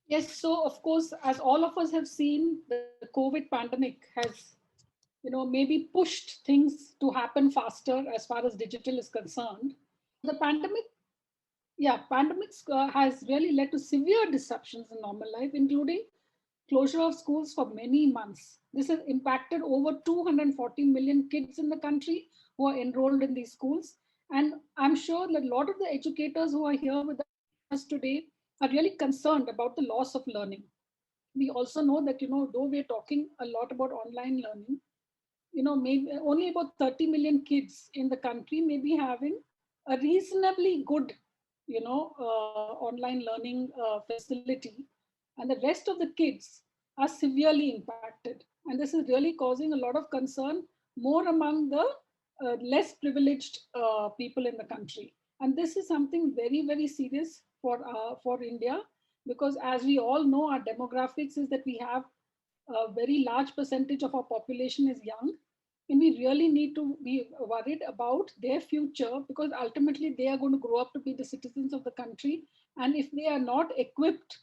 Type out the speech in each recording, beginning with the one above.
Yes, so of course, as all of us have seen, the COVID pandemic has, maybe pushed things to happen faster as far as digital is concerned. The pandemic, yeah, pandemics has really led to severe disruptions in normal life, including closure of schools for many months. This has impacted over 240 million kids in the country who are enrolled in these schools. And I'm sure that a lot of the educators who are here with us today are really concerned about the loss of learning. We also know that, though we're talking a lot about online learning, maybe only about 30 million kids in the country may be having a reasonably good, online learning facility. And the rest of the kids are severely impacted. And this is really causing a lot of concern more among the less privileged people in the country. And this is something very, very serious for India, because as we all know, our demographics is that we have a very large percentage of our population is young, and we really need to be worried about their future, because ultimately they are going to grow up to be the citizens of the country. And if they are not equipped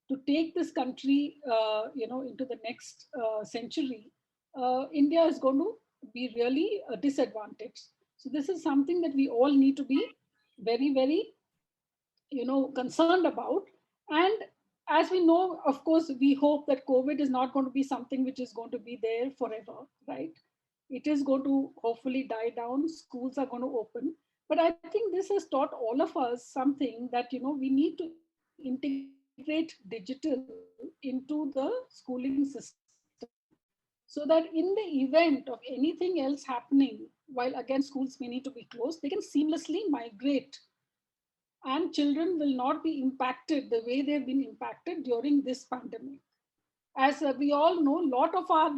to take this country into the next century, India is going to be really disadvantaged. So this is something that we all need to be very, very concerned about. And as we know, of course, we hope that COVID is not going to be something which is going to be there forever, right? It is going to hopefully die down, schools are going to open. But I think this has taught all of us something, that we need to integrate digital into the schooling system, so that in the event of anything else happening, while again schools may need to be closed, they can seamlessly migrate, and children will not be impacted the way they've been impacted during this pandemic. As we all know, a lot of our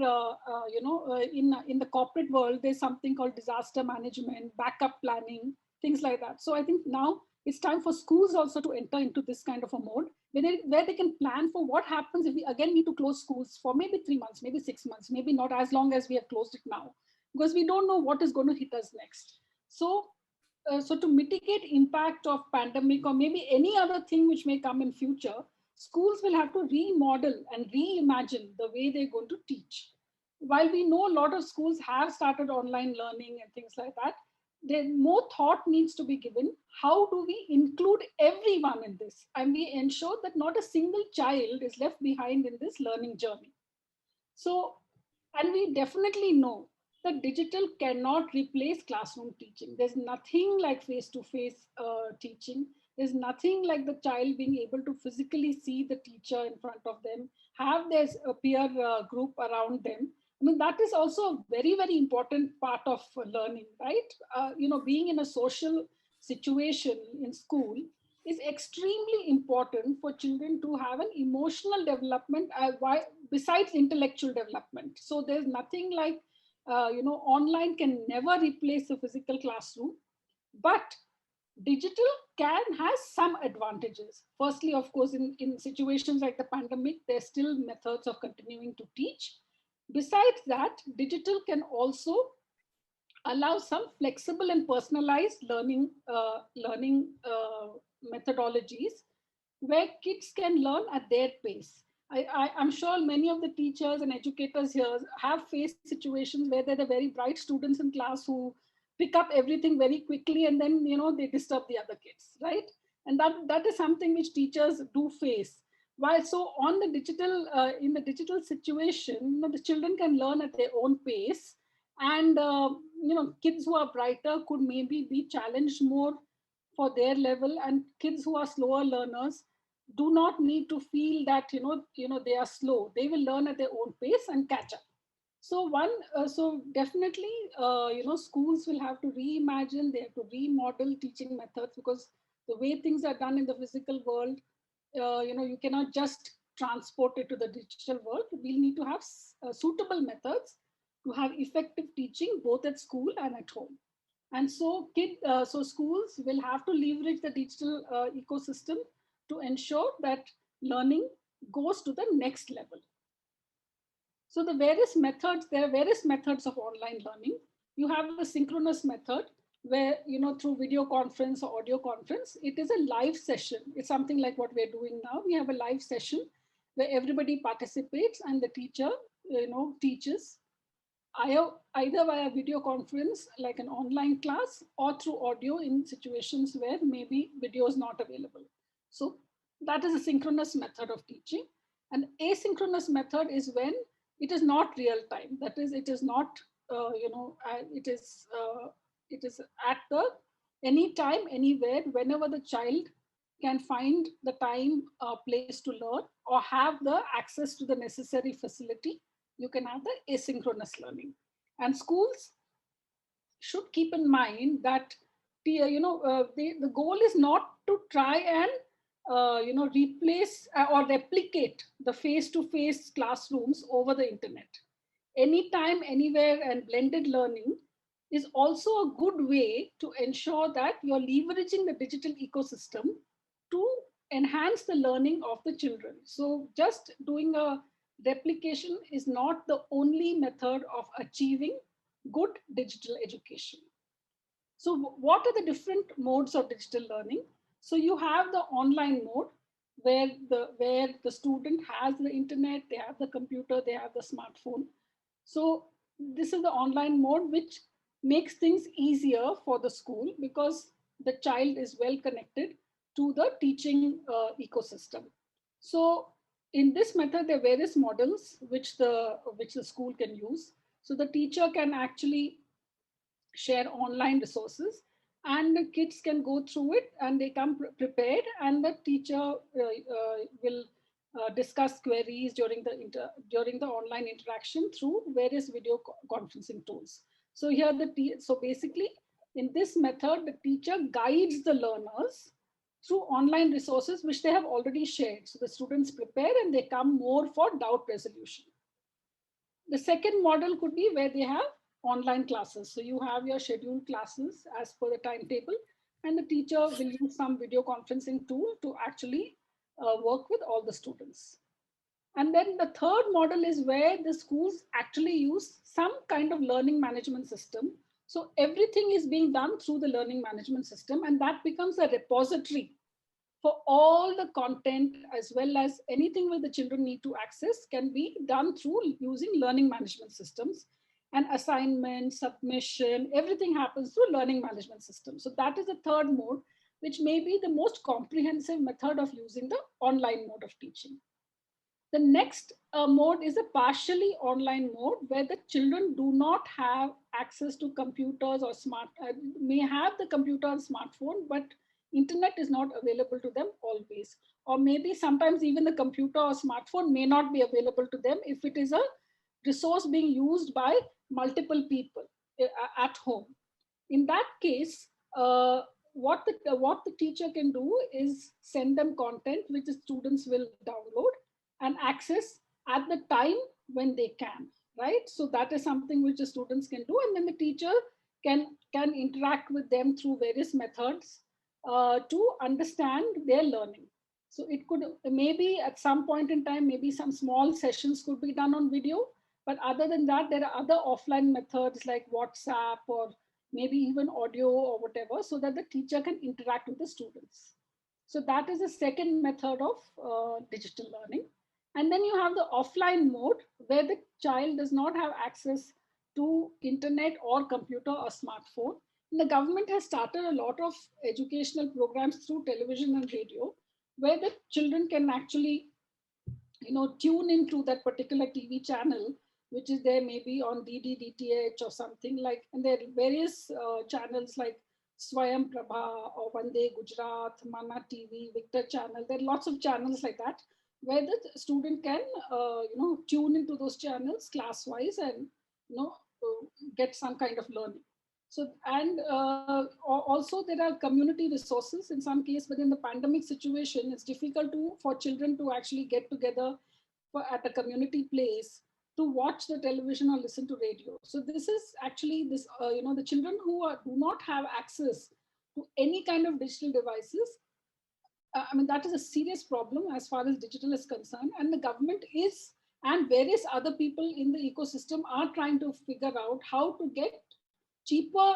in the corporate world, there's something called disaster management, backup planning, things like that. So I think now it's time for schools also to enter into this kind of a mode, where they can plan for what happens if we again need to close schools for maybe 3 months, maybe 6 months, maybe not as long as we have closed it now, because we don't know what is going to hit us next. So to mitigate impact of pandemic or maybe any other thing which may come in future, schools will have to remodel and reimagine the way they're going to teach. While we know a lot of schools have started online learning and things like that, then more thought needs to be given. How do we include everyone in this, and we ensure that not a single child is left behind in this learning journey? So, and we definitely know that digital cannot replace classroom teaching. There's nothing like face to face teaching. There's nothing like the child being able to physically see the teacher in front of them, have their peer group around them. I mean, that is also a very, very important part of learning, right? Being in a social situation in school is extremely important for children to have an emotional development, besides intellectual development. So there's nothing like, online can never replace a physical classroom, but digital can has some advantages. Firstly, of course, in situations like the pandemic, there's still methods of continuing to teach. Besides that, digital can also allow some flexible and personalized learning methodologies, where kids can learn at their pace. I'm sure many of the teachers and educators here have faced situations where they're the very bright students in class who pick up everything very quickly, and then they disturb the other kids, right? And that is something which teachers do face. While so on the digital in the digital situation, the children can learn at their own pace, and kids who are brighter could maybe be challenged more for their level, and kids who are slower learners do not need to feel that they are slow. They will learn at their own pace and catch up. So definitely, schools will have to reimagine. They have to remodel teaching methods, because the way things are done in the physical world, you cannot just transport it to the digital world. We'll need to have suitable methods to have effective teaching both at school and at home. And so schools will have to leverage the digital ecosystem to ensure that learning goes to the next level. So there are various methods of online learning. You have a synchronous method, where, through video conference or audio conference, it is a live session. It's something like what we're doing now. We have a live session, where everybody participates and the teacher, teaches either via video conference, like an online class, or through audio in situations where maybe video is not available. So that is a synchronous method of teaching. An asynchronous method is when it is not real time. That is, it is not, it is at the any time, anywhere, whenever the child can find the time, place to learn, or have the access to the necessary facility. You can have the asynchronous learning. And schools should keep in mind that the goal is not to try and replace or replicate the face-to-face classrooms over the internet. Anytime, anywhere, and blended learning is also a good way to ensure that you're leveraging the digital ecosystem to enhance the learning of the children. So just doing a replication is not the only method of achieving good digital education. So what are the different modes of digital learning? So you have the online mode where the student has the internet, they have the computer, they have the smartphone. So this is the online mode, which makes things easier for the school because the child is well connected to the teaching ecosystem. So in this method, there are various models which the school can use. So the teacher can actually share online resources, and the kids can go through it and they come prepared, and the teacher will discuss queries during the online interaction through various video conferencing tools. So here so basically in this method, the teacher guides the learners through online resources which they have already shared. So the students prepare and they come more for doubt resolution. The second model could be where they have online classes. So you have your scheduled classes as per the timetable, and the teacher will use some video conferencing tool to actually work with all the students. And then the third model is where the schools actually use some kind of learning management system. So everything is being done through the learning management system, and that becomes a repository for all the content, as well as anything where the children need to access can be done through using learning management systems. And assignment, submission, everything happens through learning management systems. So that is the third mode, which may be the most comprehensive method of using the online mode of teaching. The next mode is a partially online mode where the children do not have access to computers or may have the computer and smartphone, but internet is not available to them always. Or maybe sometimes even the computer or smartphone may not be available to them if it is a resource being used by multiple people at home. In that case, what the teacher can do is send them content which the students will download and access at the time when they can, right? So that is something which the students can do, and then the teacher can interact with them through various methods to understand their learning. So it could maybe at some point in time, maybe some small sessions could be done on video, but other than that, there are other offline methods like WhatsApp or maybe even audio or whatever, so that the teacher can interact with the students. So that is the second method of digital learning. And then you have the offline mode where the child does not have access to internet or computer or smartphone. And the government has started a lot of educational programs through television and radio where the children can actually tune into that particular TV channel, which is there maybe on DD, DTH or something like, and there are various channels like Swayam Prabha or Vande Gujarat, Mana TV, Victor channel. There are lots of channels like that where the student can, tune into those channels class-wise and, get some kind of learning. So, and also there are community resources in some case, but in the pandemic situation, it's difficult for children to actually get together at a community place to watch the television or listen to radio. So this is actually the children who do not have access to any kind of digital devices. That is a serious problem as far as digital is concerned, and the government is, and various other people in the ecosystem are trying to figure out how to get cheaper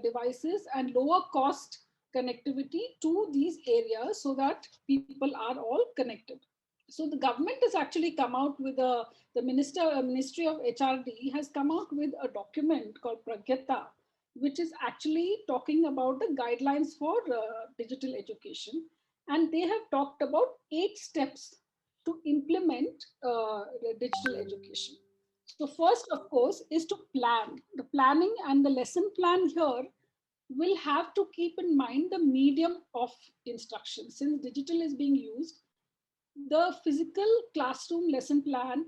devices and lower cost connectivity to these areas so that people are all connected. So the government has actually come out with the Ministry of HRD has come out with a document called Pragyata, which is actually talking about the guidelines for digital education. And they have talked about 8 steps to implement the digital education. So first, of course, is to plan. The planning and the lesson plan here will have to keep in mind the medium of instruction. Since digital is being used, the physical classroom lesson plan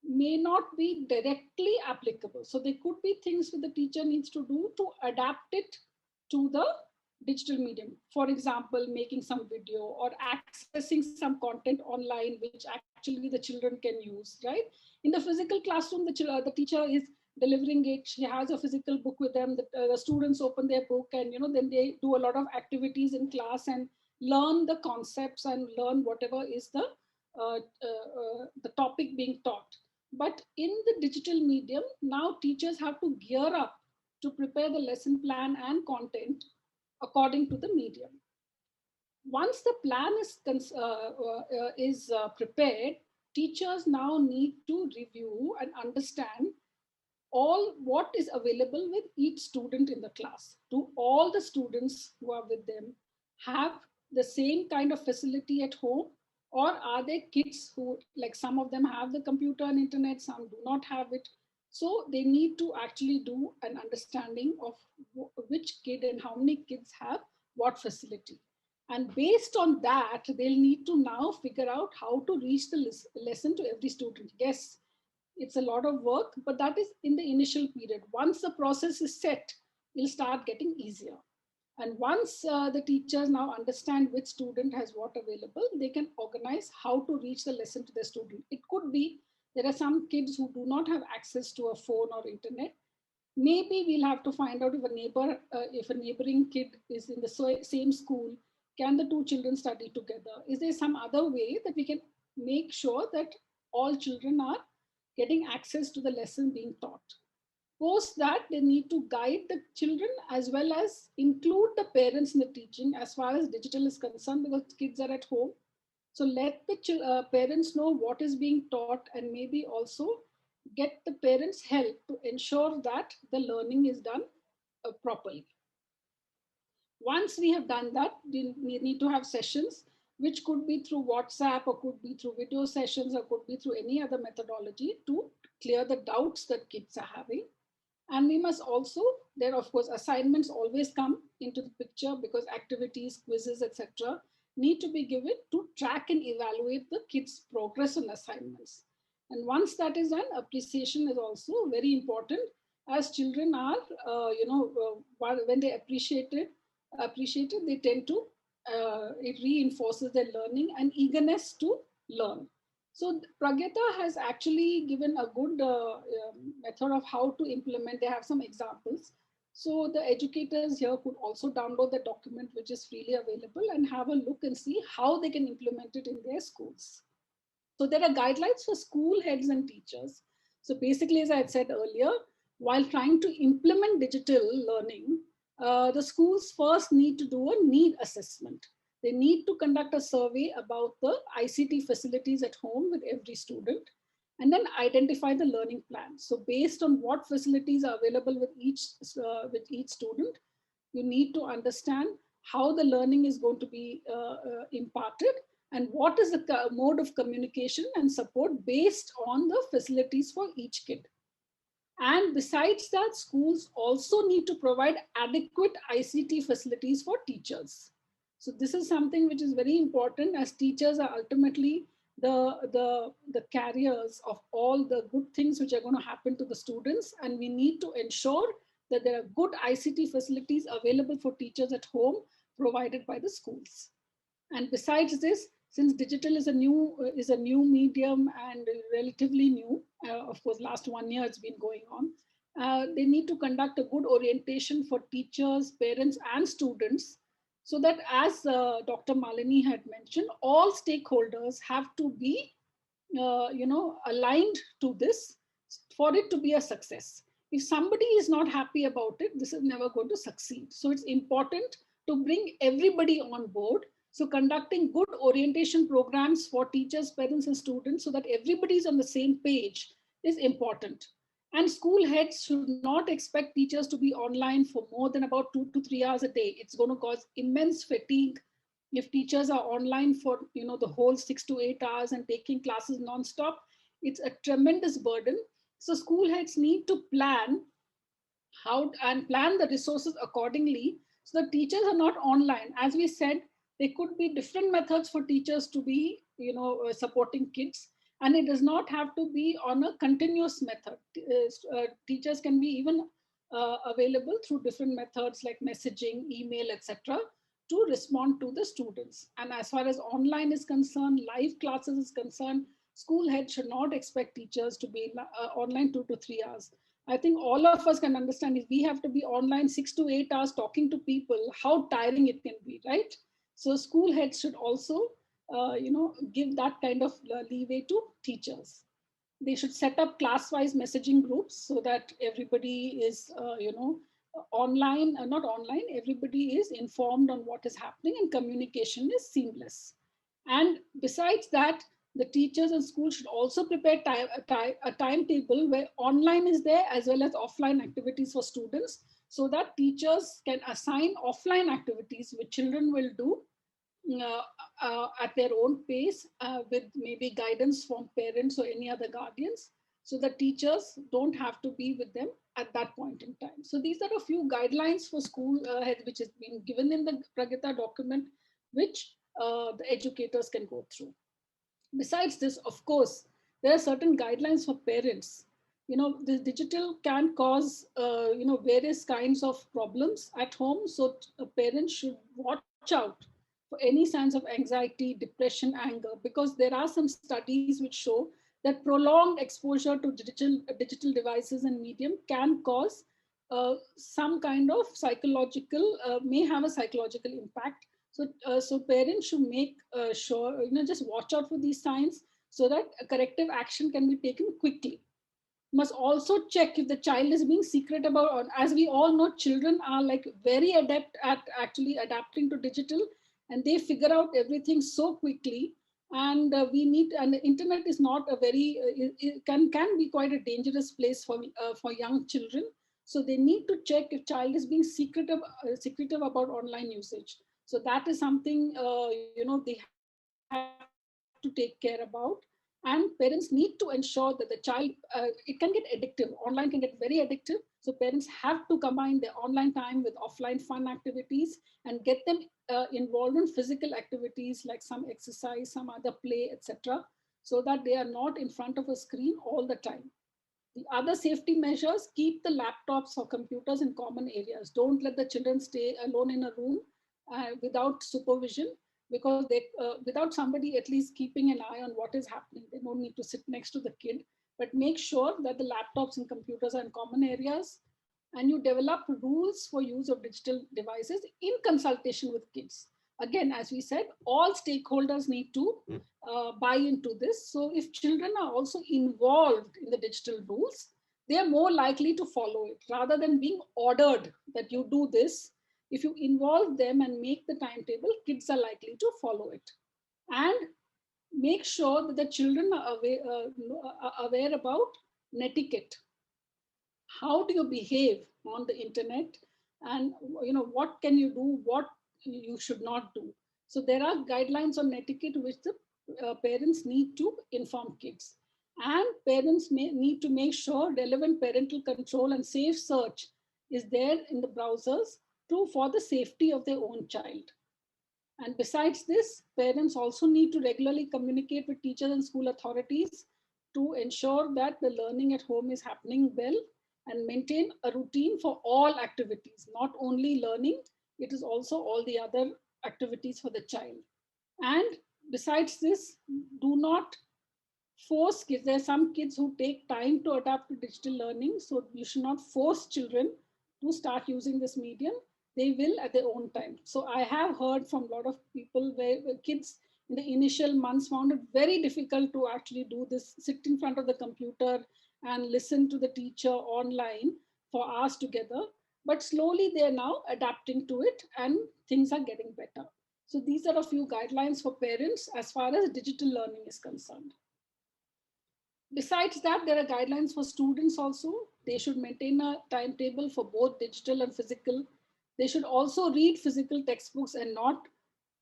may not be directly applicable. So there could be things that the teacher needs to do to adapt it to the digital medium. For example, making some video or accessing some content online, which actually the children can use, right? In the physical classroom, the teacher is delivering it. She has a physical book with them. The students open their book, and then they do a lot of activities in class and learn the concepts and learn whatever is the topic being taught. But in the digital medium, now teachers have to gear up to prepare the lesson plan and content according to the medium. Once the plan is prepared, teachers now need to review and understand all what is available with each student in the class. Do all the students who are with them have the same kind of facility at home, or are there kids who, like, some of them have the computer and internet, some do not have it? So they need to actually do an understanding of which kid and how many kids have what facility. And based on that, they'll need to now figure out how to reach the lesson to every student. Yes, it's a lot of work, but that is in the initial period. Once the process is set, it'll start getting easier. And once the teachers now understand which student has what available, they can organize how to reach the lesson to the student. It could be there are some kids who do not have access to a phone or internet. Maybe we'll have to find out if a neighboring kid is in the same school, can the two children study together? Is there some other way that we can make sure that all children are getting access to the lesson being taught? Post that, they need to guide the children as well as include the parents in the teaching as far as digital is concerned, because kids are at home. So let the parents know what is being taught, and maybe also get the parents' help to ensure that the learning is done properly. Once we have done that, we need to have sessions, which could be through WhatsApp or could be through video sessions or could be through any other methodology to clear the doubts that kids are having. And we must also, there of course assignments always come into the picture, because activities, quizzes, etc. need to be given to track and evaluate the kids' progress on assignments. And once that is done, appreciation is also very important, as children are, when they appreciate it, they tend to, it reinforces their learning and eagerness to learn. So Pragyata has actually given a good method of how to implement. They have some examples. So the educators here could also download the document, which is freely available, and have a look and see how they can implement it in their schools. So there are guidelines for school heads and teachers. So basically, as I had said earlier, while trying to implement digital learning, the schools first need to do a need assessment. They need to conduct a survey about the ICT facilities at home with every student, and then identify the learning plan. So based on what facilities are available with each student, you need to understand how the learning is going to be imparted, and what is the mode of communication and support based on the facilities for each kid. And besides that, schools also need to provide adequate ICT facilities for teachers. So this is something which is very important, as teachers are ultimately the carriers of all the good things which are going to happen to the students. And we need to ensure that there are good ICT facilities available for teachers at home, provided by the schools. And besides this, since digital is a new medium and relatively new, of course, last 1 year it's been going on, they need to conduct a good orientation for teachers, parents, and students, so that, as Dr. Malini had mentioned, all stakeholders have to be, aligned to this for it to be a success. If somebody is not happy about it, this is never going to succeed. So it's important to bring everybody on board, So conducting good orientation programs for teachers, parents, and students so that everybody is on the same page is important. And school heads should not expect teachers to be online for more than about 2 to 3 hours a day. It's going to cause immense fatigue if teachers are online for the whole 6 to 8 hours and taking classes non-stop. It's a tremendous burden. So school heads need to plan how and plan the resources accordingly so the teachers are not online. As we said, there could be different methods for teachers to be supporting kids, and it does not have to be on a continuous method. Teachers can be even available through different methods like messaging, email, etc., to respond to the students. And as far as online is concerned, live classes is concerned, school heads should not expect teachers to be online 2 to 3 hours. I think all of us can understand if we have to be online 6 to 8 hours talking to people, how tiring it can be, right? So school heads should also, give that kind of leeway to teachers. They should set up class-wise messaging groups so that everybody is, online, not online, everybody is informed on what is happening and communication is seamless. And besides that, the teachers and schools should also prepare a timetable where online is there as well as offline activities for students so that teachers can assign offline activities which children will do uh, at their own pace with maybe guidance from parents or any other guardians, so the teachers don't have to be with them at that point in time. So these are a few guidelines for school heads which has been given in the Pragyata document, which the educators can go through. Besides this, of course, there are certain guidelines for parents. The digital can cause various kinds of problems at home, so parents should watch out for any signs of anxiety, depression, anger, because there are some studies which show that prolonged exposure to digital devices and medium can cause some kind of psychological, may have a psychological impact. So parents should make sure, just watch out for these signs so that a corrective action can be taken quickly. Must also check if the child is being secret about, as we all know, children are like very adept at actually adapting to digital, and they figure out everything so quickly. And and the internet is not a very, it can be quite a dangerous place for young children. So they need to check if child is being secretive about online usage. So that is something they have to take care about. And parents need to ensure that the child, it can get addictive. Online can get very addictive. So parents have to combine their online time with offline fun activities and get them involved in physical activities like some exercise, some other play, etc., so that they are not in front of a screen all the time. The other safety measures: keep the laptops or computers in common areas. Don't let the children stay alone in a room without supervision, because without somebody at least keeping an eye on what is happening. They don't need to sit next to the kid, but make sure that the laptops and computers are in common areas, and you develop rules for use of digital devices in consultation with kids. Again, as we said, all stakeholders need to buy into this. So if children are also involved in the digital rules, they are more likely to follow it rather than being ordered that you do this. If you involve them and make the timetable, kids are likely to follow it. And make sure that the children are aware about netiquette. How do you behave on the internet, and what can you do, what you should not do. So there are guidelines on etiquette which the parents need to inform kids, and parents may need to make sure relevant parental control and safe search is there in the browsers for the safety of their own child. And besides this, parents also need to regularly communicate with teachers and school authorities to ensure that the learning at home is happening well, and maintain a routine for all activities, not only learning, it is also all the other activities for the child. And besides this, do not force kids. There are some kids who take time to adapt to digital learning, so you should not force children to start using this medium. They will at their own time. So I have heard from a lot of people where kids in the initial months found it very difficult to actually do this, sit in front of the computer and listen to the teacher online for hours together. But slowly they are now adapting to it and things are getting better. So these are a few guidelines for parents as far as digital learning is concerned. Besides that, there are guidelines for students also. They should maintain a timetable for both digital and physical. They should also read physical textbooks and not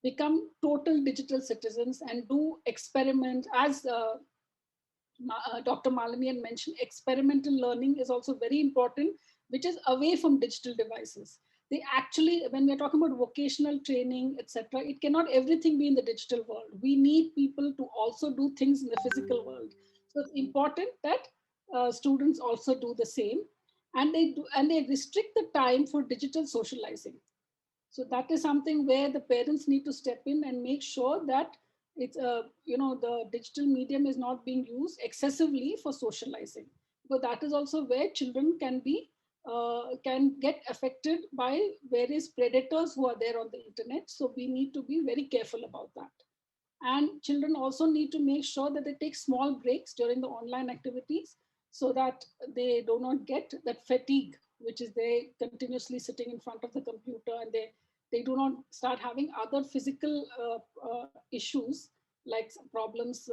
become total digital citizens and do experiments. As Dr. Malini had mentioned, experimental learning is also very important, which is away from digital devices. They actually, when we're talking about vocational training, etc., it cannot everything be in the digital world. We need people to also do things in the physical world. So it's important that students also do the same, and they restrict the time for digital socializing. So that is something where the parents need to step in and make sure that it's the digital medium is not being used excessively for socializing, but that is also where children can get affected by various predators who are there on the internet. So we need to be very careful about that. And children also need to make sure that they take small breaks during the online activities so that they do not get that fatigue, which is they continuously sitting in front of the computer, and they do not start having other physical issues like problems,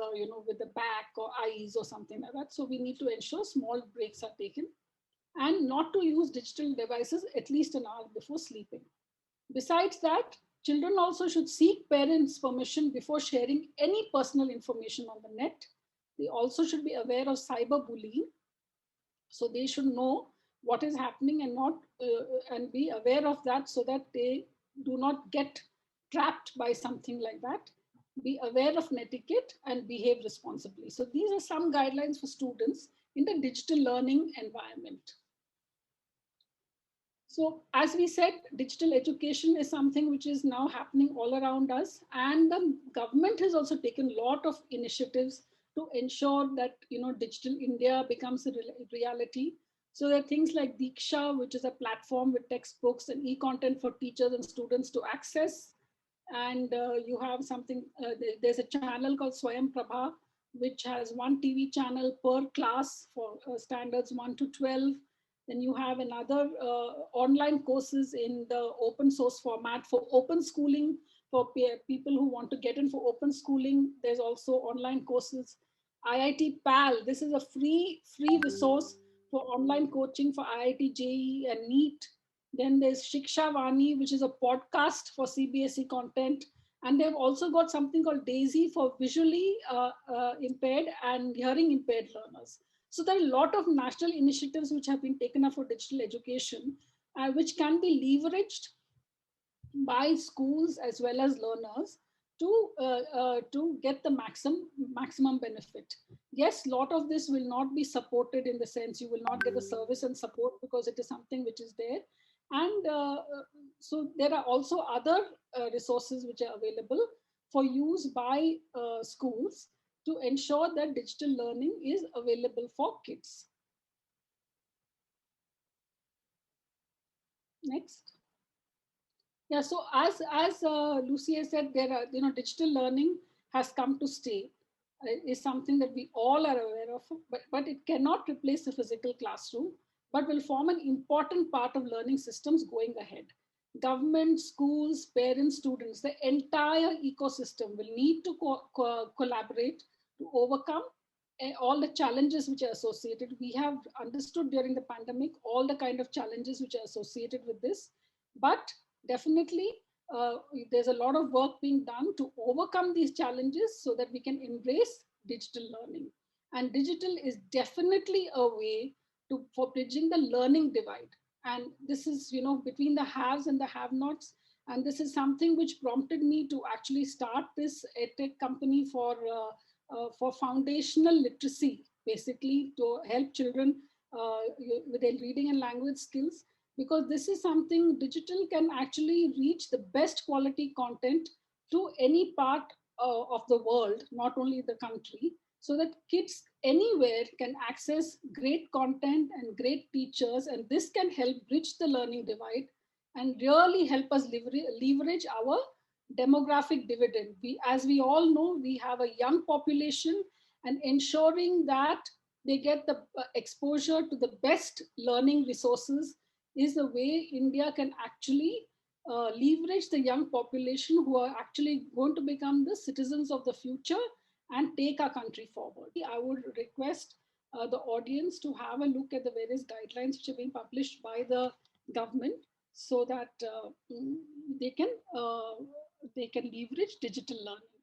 with the back or eyes or something like that. So we need to ensure small breaks are taken and not to use digital devices at least an hour before sleeping. Besides that, children also should seek parents' permission before sharing any personal information on the net. They also should be aware of cyberbullying, so they should know what is happening and not and be aware of that so that they do not get trapped by something like that. Be aware of etiquette and behave responsibly. So these are some guidelines for students in the digital learning environment. So, as we said, digital education is something which is now happening all around us, and the government has also taken a lot of initiatives to ensure that digital India becomes a reality. So there are things like Diksha, which is a platform with textbooks and e-content for teachers and students to access. And you have something. There's a channel called Swayam Prabha, which has one TV channel per class for standards 1 to 12. Then you have another online courses in the open source format for open schooling for people who want to get in for open schooling. There's also online courses. IIT PAL, this is a free resource for online coaching for IIT JEE and NEET. Then there's Shiksha Vani, which is a podcast for CBSE content. And they've also got something called DAISY for visually impaired and hearing impaired learners. So there are a lot of national initiatives which have been taken up for digital education, which can be leveraged by schools as well as learners to get the maximum benefit. Yes, a lot of this will not be supported in the sense you will not get the service and support because it is something which is there. And so there are also other resources which are available for use by schools to ensure that digital learning is available for kids. Next. Yeah, so as Lucy has said, there are digital learning has come to stay. Is something that we all are aware of, but it cannot replace the physical classroom, but will form an important part of learning systems going ahead. Government, schools, parents, students, the entire ecosystem will need to collaborate to overcome all the challenges which are associated. We have understood during the pandemic all the kind of challenges which are associated with this, but definitely there's a lot of work being done to overcome these challenges so that we can embrace digital learning. And digital is definitely a way for bridging the learning divide. And this is, between the haves and the have-nots. And this is something which prompted me to actually start this edtech company for foundational literacy, basically to help children with their reading and language skills, because this is something digital can actually reach the best quality content to any part of the world, not only the country, so that kids anywhere can access great content and great teachers, and this can help bridge the learning divide and really help us leverage our demographic dividend. As we all know, we have a young population, and ensuring that they get the exposure to the best learning resources is the way India can actually leverage the young population who are actually going to become the citizens of the future and take our country forward. I would request the audience to have a look at the various guidelines which are being published by the government so that they can leverage digital learning.